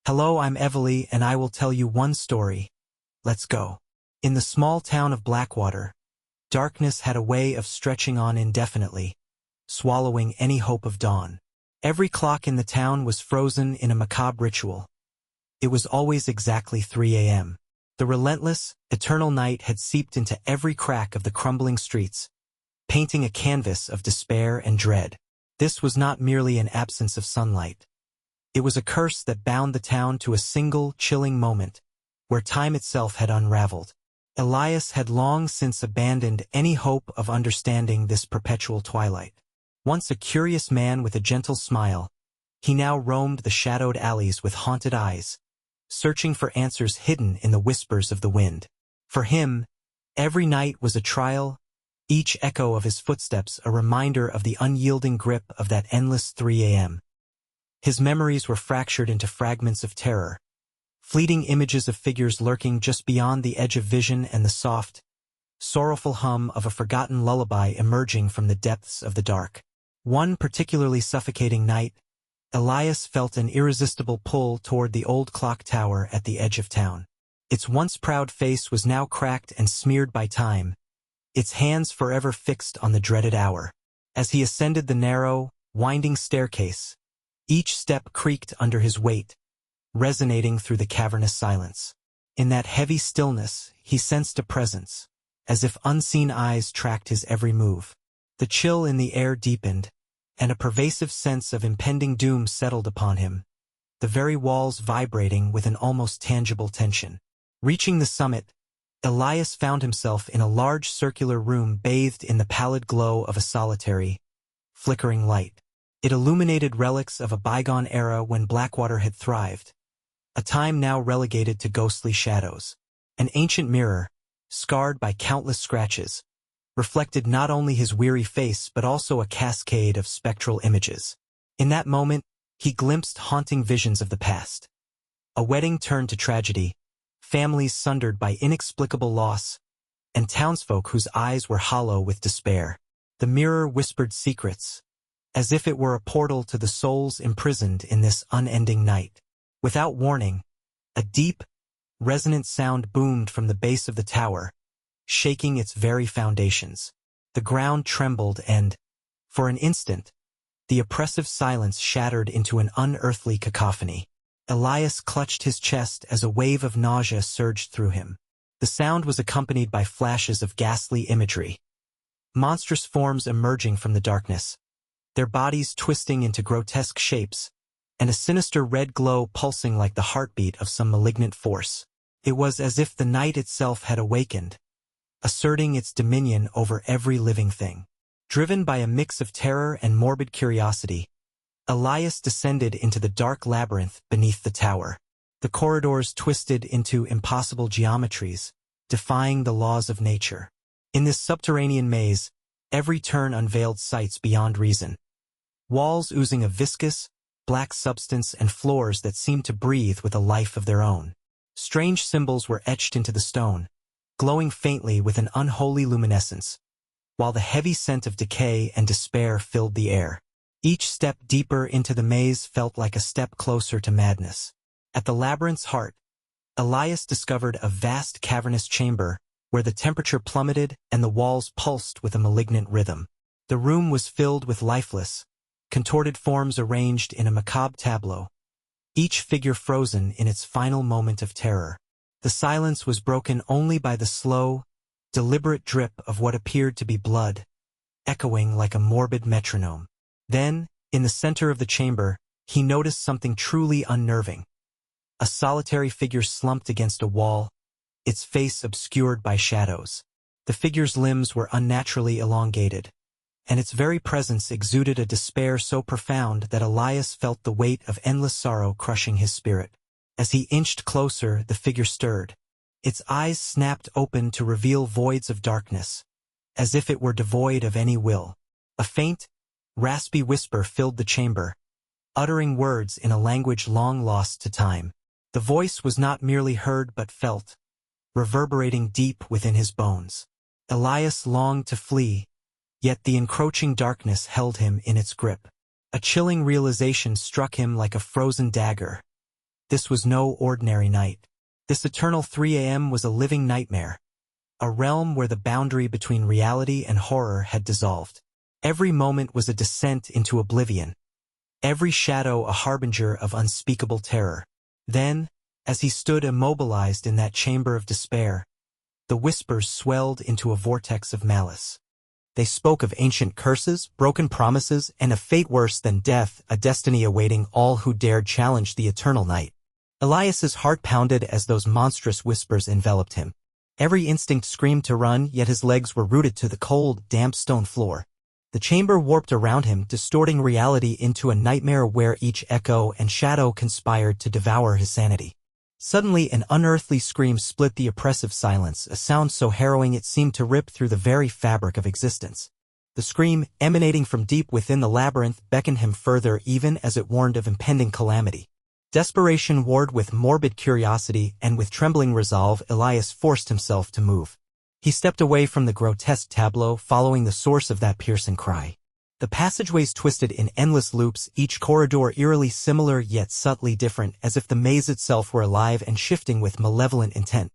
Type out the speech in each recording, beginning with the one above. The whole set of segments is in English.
Hello, I'm Evely, and I will tell you one story. Let's go. In the small town of Blackwater, darkness had a way of stretching on indefinitely, swallowing any hope of dawn. Every clock in the town was frozen in a macabre ritual. It was always exactly 3 a.m. The relentless, eternal night had seeped into every crack of the crumbling streets, painting a canvas of despair and dread. This was not merely an absence of sunlight. It was a curse that bound the town to a single, chilling moment, where time itself had unraveled. Elias had long since abandoned any hope of understanding this perpetual twilight. Once a curious man with a gentle smile, he now roamed the shadowed alleys with haunted eyes, searching for answers hidden in the whispers of the wind. For him, every night was a trial, each echo of his footsteps a reminder of the unyielding grip of that endless 3 a.m. His memories were fractured into fragments of terror, fleeting images of figures lurking just beyond the edge of vision and the soft, sorrowful hum of a forgotten lullaby emerging from the depths of the dark. One particularly suffocating night, Elias felt an irresistible pull toward the old clock tower at the edge of town. Its once proud face was now cracked and smeared by time, its hands forever fixed on the dreaded hour. As he ascended the narrow, winding staircase, each step creaked under his weight, resonating through the cavernous silence. In that heavy stillness, he sensed a presence, as if unseen eyes tracked his every move. The chill in the air deepened, and a pervasive sense of impending doom settled upon him, the very walls vibrating with an almost tangible tension. Reaching the summit, Elias found himself in a large circular room bathed in the pallid glow of a solitary, flickering light. It illuminated relics of a bygone era when Blackwater had thrived, a time now relegated to ghostly shadows. An ancient mirror, scarred by countless scratches, reflected not only his weary face but also a cascade of spectral images. In that moment, he glimpsed haunting visions of the past. A wedding turned to tragedy, families sundered by inexplicable loss, and townsfolk whose eyes were hollow with despair. The mirror whispered secrets, as if it were a portal to the souls imprisoned in this unending night. Without warning, a deep, resonant sound boomed from the base of the tower, shaking its very foundations. The ground trembled and, for an instant, the oppressive silence shattered into an unearthly cacophony. Elias clutched his chest as a wave of nausea surged through him. The sound was accompanied by flashes of ghastly imagery. Monstrous forms emerging from the darkness, their bodies twisting into grotesque shapes, and a sinister red glow pulsing like the heartbeat of some malignant force. It was as if the night itself had awakened, asserting its dominion over every living thing. Driven by a mix of terror and morbid curiosity, Elias descended into the dark labyrinth beneath the tower. The corridors twisted into impossible geometries, defying the laws of nature. In this subterranean maze, every turn unveiled sights beyond reason. Walls oozing a viscous, black substance and floors that seemed to breathe with a life of their own. Strange symbols were etched into the stone, glowing faintly with an unholy luminescence, while the heavy scent of decay and despair filled the air. Each step deeper into the maze felt like a step closer to madness. At the labyrinth's heart, Elias discovered a vast cavernous chamber where the temperature plummeted and the walls pulsed with a malignant rhythm. The room was filled with lifeless, contorted forms arranged in a macabre tableau, each figure frozen in its final moment of terror. The silence was broken only by the slow, deliberate drip of what appeared to be blood, echoing like a morbid metronome. Then, in the center of the chamber, he noticed something truly unnerving. A solitary figure slumped against a wall, its face obscured by shadows. The figure's limbs were unnaturally elongated, and its very presence exuded a despair so profound that Elias felt the weight of endless sorrow crushing his spirit. As he inched closer, the figure stirred. Its eyes snapped open to reveal voids of darkness, as if it were devoid of any will. A faint, raspy whisper filled the chamber, uttering words in a language long lost to time. The voice was not merely heard but felt, reverberating deep within his bones. Elias longed to flee, yet the encroaching darkness held him in its grip. A chilling realization struck him like a frozen dagger. This was no ordinary night. This eternal 3 a.m. was a living nightmare, a realm where the boundary between reality and horror had dissolved. Every moment was a descent into oblivion, every shadow a harbinger of unspeakable terror. Then, as he stood immobilized in that chamber of despair, the whispers swelled into a vortex of malice. They spoke of ancient curses, broken promises, and a fate worse than death, a destiny awaiting all who dared challenge the eternal night. Elias's heart pounded as those monstrous whispers enveloped him. Every instinct screamed to run, yet his legs were rooted to the cold, damp stone floor. The chamber warped around him, distorting reality into a nightmare where each echo and shadow conspired to devour his sanity. Suddenly, an unearthly scream split the oppressive silence, a sound so harrowing it seemed to rip through the very fabric of existence. The scream, emanating from deep within the labyrinth, beckoned him further even as it warned of impending calamity. Desperation warred with morbid curiosity, and with trembling resolve, Elias forced himself to move. He stepped away from the grotesque tableau, following the source of that piercing cry. The passageways twisted in endless loops, each corridor eerily similar yet subtly different, as if the maze itself were alive and shifting with malevolent intent.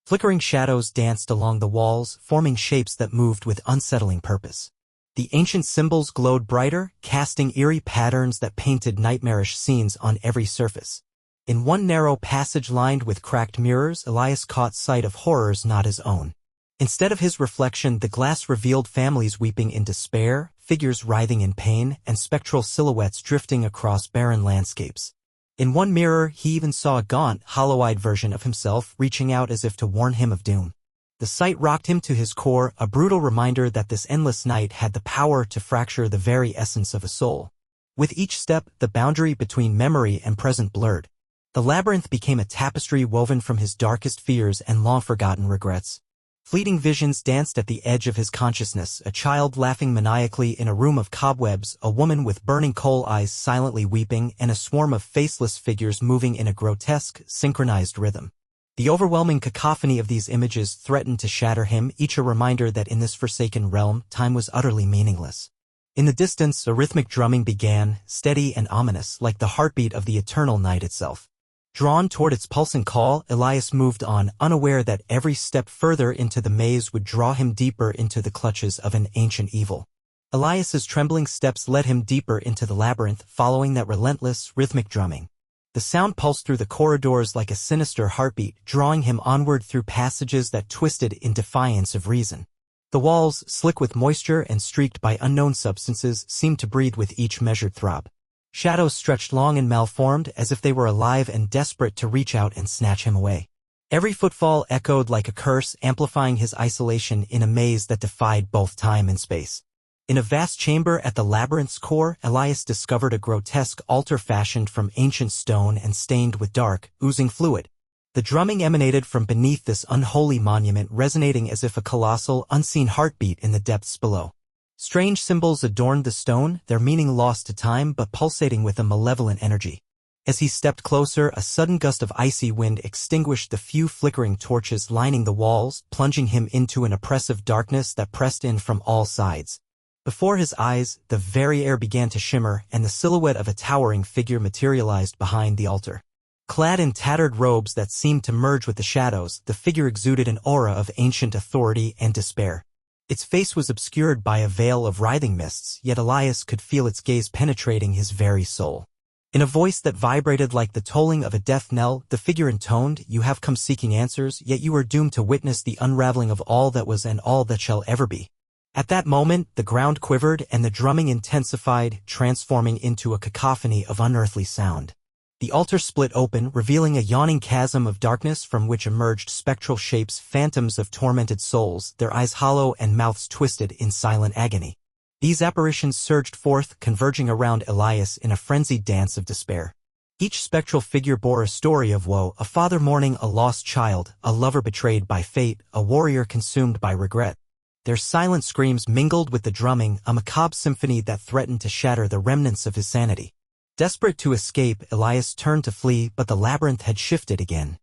Flickering shadows danced along the walls, forming shapes that moved with unsettling purpose. The ancient symbols glowed brighter, casting eerie patterns that painted nightmarish scenes on every surface. In one narrow passage lined with cracked mirrors, Elias caught sight of horrors not his own. Instead of his reflection, the glass revealed families weeping in despair, figures writhing in pain, and spectral silhouettes drifting across barren landscapes. In one mirror, he even saw a gaunt, hollow-eyed version of himself reaching out as if to warn him of doom. The sight rocked him to his core, a brutal reminder that this endless night had the power to fracture the very essence of a soul. With each step, the boundary between memory and present blurred. The labyrinth became a tapestry woven from his darkest fears and long-forgotten regrets. Fleeting visions danced at the edge of his consciousness, a child laughing maniacally in a room of cobwebs, a woman with burning coal eyes silently weeping, and a swarm of faceless figures moving in a grotesque, synchronized rhythm. The overwhelming cacophony of these images threatened to shatter him, each a reminder that in this forsaken realm, time was utterly meaningless. In the distance, a rhythmic drumming began, steady and ominous, like the heartbeat of the eternal night itself. Drawn toward its pulsing call, Elias moved on, unaware that every step further into the maze would draw him deeper into the clutches of an ancient evil. Elias's trembling steps led him deeper into the labyrinth, following that relentless, rhythmic drumming. The sound pulsed through the corridors like a sinister heartbeat, drawing him onward through passages that twisted in defiance of reason. The walls, slick with moisture and streaked by unknown substances, seemed to breathe with each measured throb. Shadows stretched long and malformed, as if they were alive and desperate to reach out and snatch him away. Every footfall echoed like a curse, amplifying his isolation in a maze that defied both time and space. In a vast chamber at the labyrinth's core, Elias discovered a grotesque altar fashioned from ancient stone and stained with dark, oozing fluid. The drumming emanated from beneath this unholy monument, resonating as if a colossal, unseen heartbeat in the depths below. Strange symbols adorned the stone, their meaning lost to time but pulsating with a malevolent energy. As he stepped closer, a sudden gust of icy wind extinguished the few flickering torches lining the walls, plunging him into an oppressive darkness that pressed in from all sides. Before his eyes, the very air began to shimmer, and the silhouette of a towering figure materialized behind the altar. Clad in tattered robes that seemed to merge with the shadows, the figure exuded an aura of ancient authority and despair. Its face was obscured by a veil of writhing mists, yet Elias could feel its gaze penetrating his very soul. In a voice that vibrated like the tolling of a death knell, the figure intoned, "You have come seeking answers, yet you are doomed to witness the unraveling of all that was and all that shall ever be." At that moment, the ground quivered and the drumming intensified, transforming into a cacophony of unearthly sound. The altar split open, revealing a yawning chasm of darkness from which emerged spectral shapes, phantoms of tormented souls, their eyes hollow and mouths twisted in silent agony. These apparitions surged forth, converging around Elias in a frenzied dance of despair. Each spectral figure bore a story of woe, a father mourning a lost child, a lover betrayed by fate, a warrior consumed by regret. Their silent screams mingled with the drumming, a macabre symphony that threatened to shatter the remnants of his sanity. Desperate to escape, Elias turned to flee, but the labyrinth had shifted again.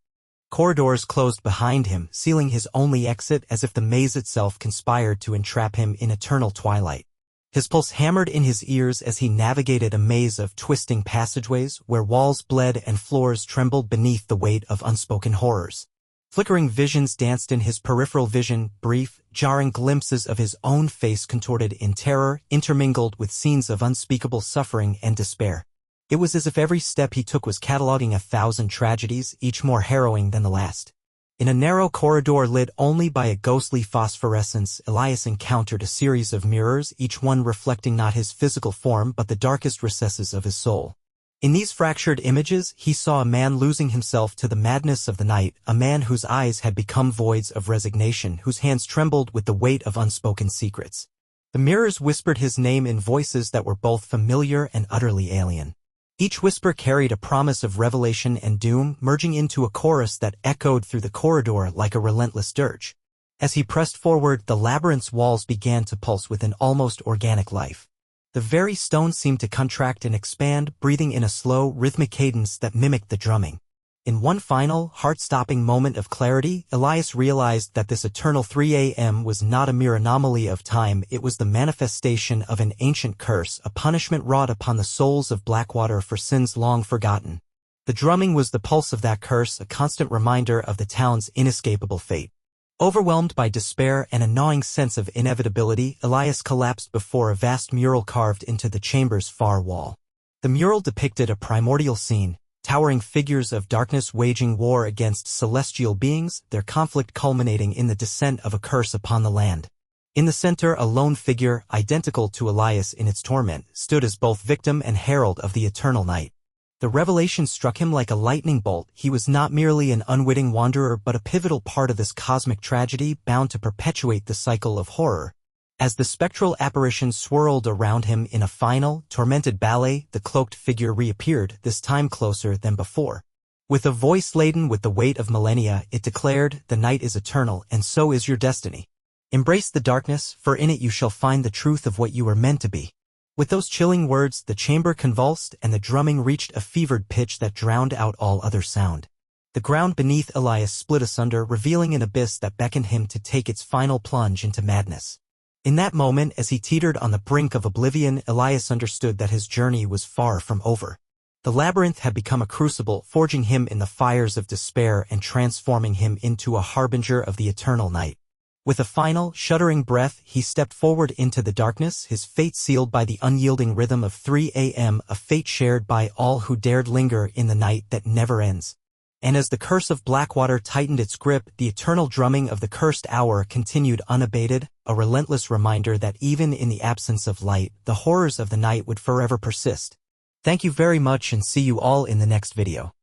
Corridors closed behind him, sealing his only exit as if the maze itself conspired to entrap him in eternal twilight. His pulse hammered in his ears as he navigated a maze of twisting passageways where walls bled and floors trembled beneath the weight of unspoken horrors. Flickering visions danced in his peripheral vision, brief, jarring glimpses of his own face contorted in terror, intermingled with scenes of unspeakable suffering and despair. It was as if every step he took was cataloging 1,000 tragedies, each more harrowing than the last. In a narrow corridor lit only by a ghostly phosphorescence, Elias encountered a series of mirrors, each one reflecting not his physical form but the darkest recesses of his soul. In these fractured images, he saw a man losing himself to the madness of the night, a man whose eyes had become voids of resignation, whose hands trembled with the weight of unspoken secrets. The mirrors whispered his name in voices that were both familiar and utterly alien. Each whisper carried a promise of revelation and doom, merging into a chorus that echoed through the corridor like a relentless dirge. As he pressed forward, the labyrinth's walls began to pulse with an almost organic life. The very stones seemed to contract and expand, breathing in a slow, rhythmic cadence that mimicked the drumming. In one final, heart-stopping moment of clarity, Elias realized that this eternal 3 a.m. was not a mere anomaly of time, it was the manifestation of an ancient curse, a punishment wrought upon the souls of Blackwater for sins long forgotten. The drumming was the pulse of that curse, a constant reminder of the town's inescapable fate. Overwhelmed by despair and a gnawing sense of inevitability, Elias collapsed before a vast mural carved into the chamber's far wall. The mural depicted a primordial scene, towering figures of darkness waging war against celestial beings, their conflict culminating in the descent of a curse upon the land. In the center, a lone figure, identical to Elias in its torment, stood as both victim and herald of the eternal night. The revelation struck him like a lightning bolt. He was not merely an unwitting wanderer but a pivotal part of this cosmic tragedy, bound to perpetuate the cycle of horror. As the spectral apparition swirled around him in a final, tormented ballet, the cloaked figure reappeared, this time closer than before. With a voice laden with the weight of millennia, it declared, "The night is eternal, and so is your destiny. Embrace the darkness, for in it you shall find the truth of what you were meant to be." With those chilling words, the chamber convulsed, and the drumming reached a fevered pitch that drowned out all other sound. The ground beneath Elias split asunder, revealing an abyss that beckoned him to take its final plunge into madness. In that moment, as he teetered on the brink of oblivion, Elias understood that his journey was far from over. The labyrinth had become a crucible, forging him in the fires of despair and transforming him into a harbinger of the eternal night. With a final, shuddering breath, he stepped forward into the darkness, his fate sealed by the unyielding rhythm of 3 a.m., a fate shared by all who dared linger in the night that never ends. And as the curse of Blackwater tightened its grip, the eternal drumming of the cursed hour continued unabated, a relentless reminder that even in the absence of light, the horrors of the night would forever persist. Thank you very much and see you all in the next video.